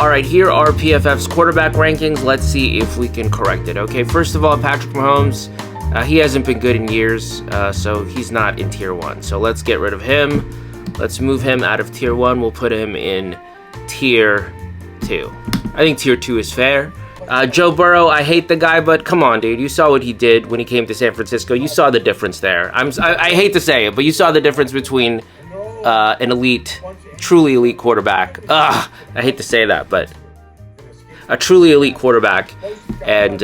All right, here are PFF's quarterback rankings. Let's see if we can correct it. Okay, first of all, Patrick Mahomes, he hasn't been good in years, so he's not in Tier 1. So let's get rid of him. Let's move him out of Tier 1. We'll put him in Tier 2. I think Tier 2 is fair. Joe Burrow, I hate the guy, but come on, dude. You saw what he did when he came to San Francisco. You saw the difference there. I hate to say it, but you saw the difference between an elite, truly elite quarterback. I hate to say that, but a truly elite quarterback and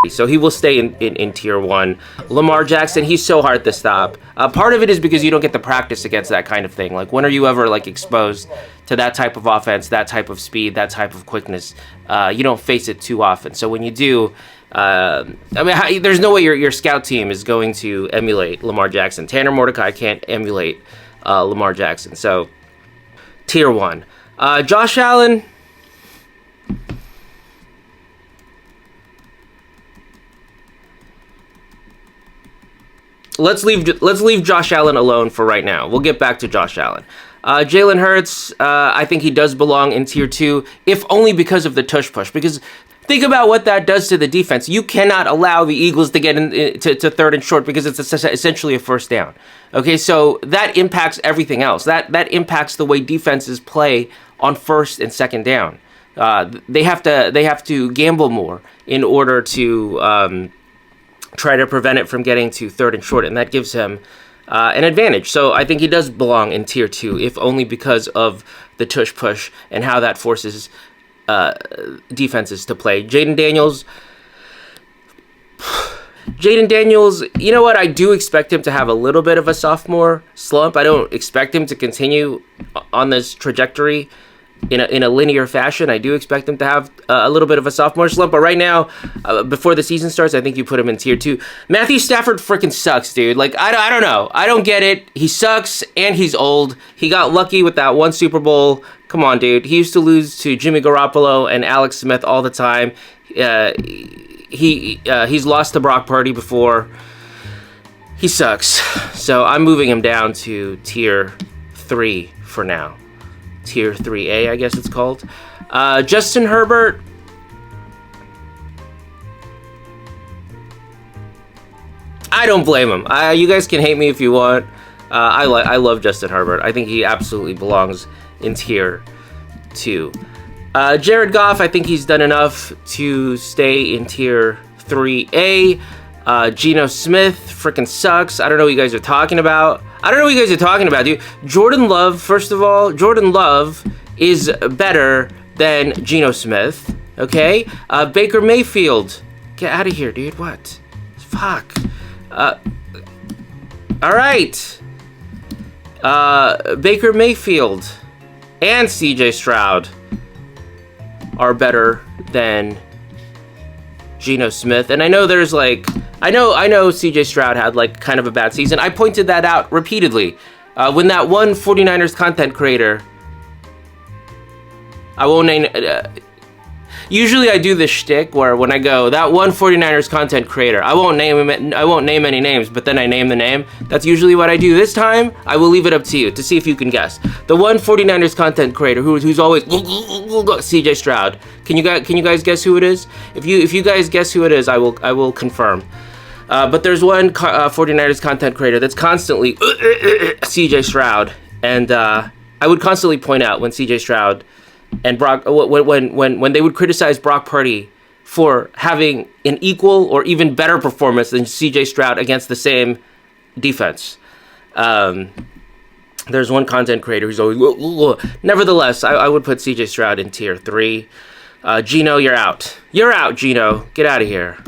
so he will stay in Tier 1. Lamar Jackson, he's so hard to stop. Part of it is because you don't get to practice against that kind of thing. Like, when are you ever exposed to that type of offense, that type of speed, that type of quickness? You don't face it too often. So when you do, there's no way your scout team is going to emulate Lamar Jackson. Tanner Mordecai can't emulate Lamar Jackson. So Tier 1. Josh Allen. Let's leave Josh Allen alone for right now. We'll get back to Josh Allen. Jalen Hurts, I think he does belong in Tier 2, if only because of the tush push. Because think about what that does to the defense. You cannot allow the Eagles to get to third and short because it's essentially a first down. Okay, so that impacts everything else. That impacts the way defenses play on first and second down. They have to gamble more in order to try to prevent it from getting to third and short, and that gives him an advantage. So I think he does belong in Tier 2, if only because of the tush push and how that forces defenses to play. Jaden Daniels, you know what? I do expect him to have a little bit of a sophomore slump. I don't expect him to continue on this trajectory in a linear fashion. I do expect him to have a little bit of a sophomore slump, but right now, before the season starts, I think you put him in Tier 2. Matthew Stafford freaking sucks, dude. Like, I don't know. I don't get it. He sucks, and he's old. He got lucky with that one Super Bowl. Come on, dude. He used to lose to Jimmy Garoppolo and Alex Smith all the time. He's lost to Brock Purdy before. He sucks. So I'm moving him down to Tier 3 for now. Tier 3A, I guess it's called. Justin Herbert. I don't blame him. You guys can hate me if you want. I love Justin Herbert. I think he absolutely belongs in Tier 2. Jared Goff, I think he's done enough to stay in Tier 3A. Geno Smith freaking sucks. I don't know what you guys are talking about. Dude. Jordan Love, first of all, Jordan Love is better than Geno Smith, okay? Baker Mayfield, get out of here, dude. What? Fuck. All right. Baker Mayfield and CJ Stroud are better than Geno Smith. And I know there's I know CJ Stroud had kind of a bad season. I pointed that out repeatedly. When that one 49ers content creator, I won't name, usually I do this shtick where when I go, that one 49ers content creator, I won't name any names, but then I name the name. That's usually what I do. This time, I will leave it up to you to see if you can guess. The one 49ers content creator who's always CJ Stroud. Can you guys guess who it is? If you guys guess who it is, I will confirm. But there's one 49ers content creator that's constantly CJ Stroud, and I would constantly point out when CJ Stroud and Brock, when they would criticize Brock Purdy for having an equal or even better performance than CJ Stroud against the same defense. There's one content creator who's always. Nevertheless, I would put CJ Stroud in Tier 3. Geno, you're out. You're out, Geno. Get out of here.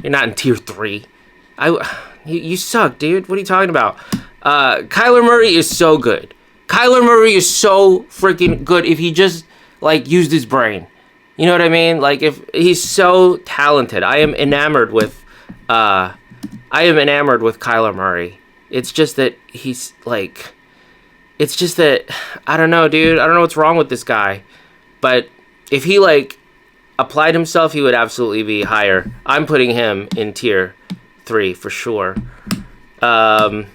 You're not in Tier 3. You suck, dude. What are you talking about? Kyler Murray is so good. Kyler Murray is so freaking good if he just used his brain. You know what I mean? If he's so talented. I am enamored with Kyler Murray. It's just that he's it's just that I don't know, dude. I don't know what's wrong with this guy. But if he applied himself, he would absolutely be higher. I'm putting him in Tier 3 for sure. Trevor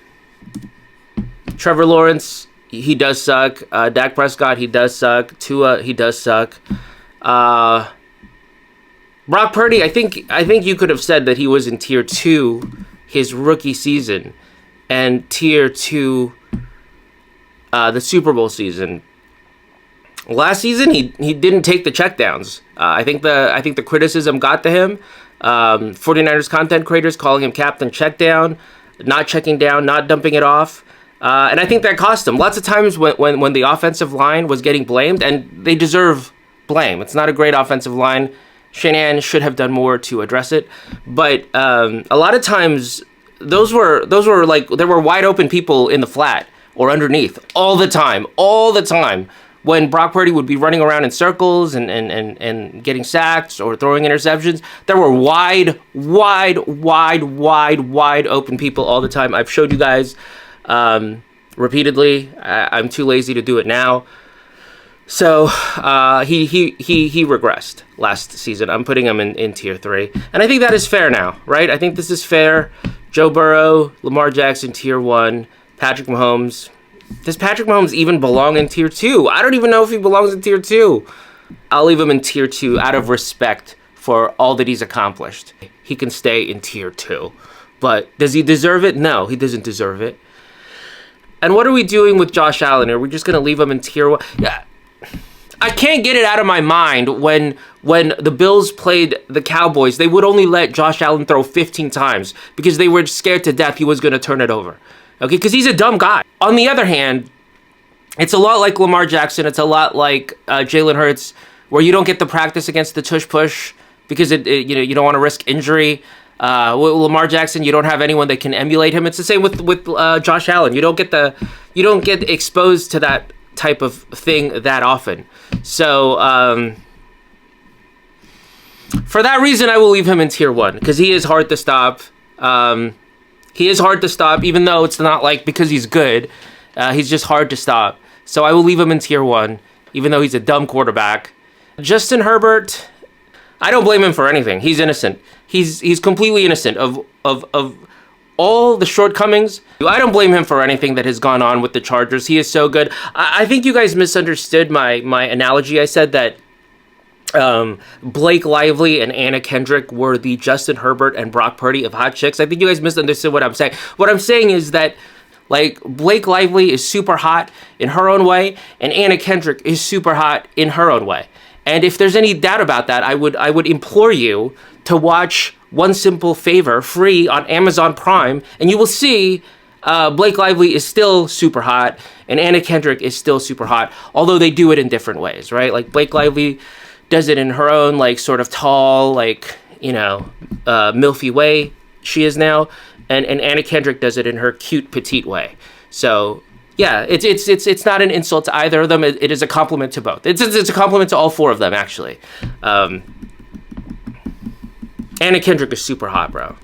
Lawrence, he does suck. Dak Prescott, he does suck. Tua, he does suck. Brock Purdy, I think you could have said that he was in tier 2 his rookie season, and tier 2 the Super Bowl season. Last season, he didn't take the checkdowns. I think the criticism got to him. 49ers content creators calling him Captain Checkdown, not checking down, not dumping it off. And I think that cost him. Lots of times when the offensive line was getting blamed, and they deserve blame. It's not a great offensive line. Shanahan should have done more to address it. But a lot of times, those were like, there were wide open people in the flat or underneath all the time. When Brock Purdy would be running around in circles and getting sacks or throwing interceptions, there were wide open people all the time. I've showed you guys repeatedly. I'm too lazy to do it now. So he regressed last season. I'm putting him in tier 3, and I think that is fair now, right? I think this is fair. Joe Burrow, Lamar Jackson, tier 1. Patrick Mahomes. Does Patrick Mahomes even belong in tier 2? I don't even know if he belongs in tier 2. I'll leave him in tier 2 out of respect for all that he's accomplished. He can stay in tier 2. But does he deserve it? No, he doesn't deserve it. And what are we doing with Josh Allen? Are we just going to leave him in tier 1? Yeah. I can't get it out of my mind when the Bills played the Cowboys, they would only let Josh Allen throw 15 times because they were scared to death he was going to turn it over. Okay, because he's a dumb guy. On the other hand, it's a lot like Lamar Jackson. It's a lot like Jalen Hurts, where you don't get the practice against the tush push because you don't want to risk injury. With Lamar Jackson, you don't have anyone that can emulate him. It's the same with Josh Allen. You don't get exposed to that type of thing that often. So for that reason, I will leave him in tier 1 because he is hard to stop. He is hard to stop, even though it's not like because he's good. He's just hard to stop. So I will leave him in tier 1, even though he's a dumb quarterback. Justin Herbert, I don't blame him for anything. He's innocent. He's completely innocent of all the shortcomings. I don't blame him for anything that has gone on with the Chargers. He is so good. I think you guys misunderstood my analogy. I said that Blake Lively and Anna Kendrick were the Justin Herbert and Brock Purdy of hot chicks. I think you guys misunderstood what I'm saying. What I'm saying is that, like, Blake Lively is super hot in her own way, and Anna Kendrick is super hot in her own way. And if there's any doubt about that, I would implore you to watch One Simple Favor free on Amazon Prime, and you will see Blake Lively is still super hot, and Anna Kendrick is still super hot, although they do it in different ways, right? Like, Blake Lively does it in her own, like, sort of tall, like, milfy way she is now, and Anna Kendrick does it in her cute, petite way. So, yeah, it's not an insult to either of them. It is a compliment to both. It's a compliment to all 4 of them, actually. Anna Kendrick is super hot, bro.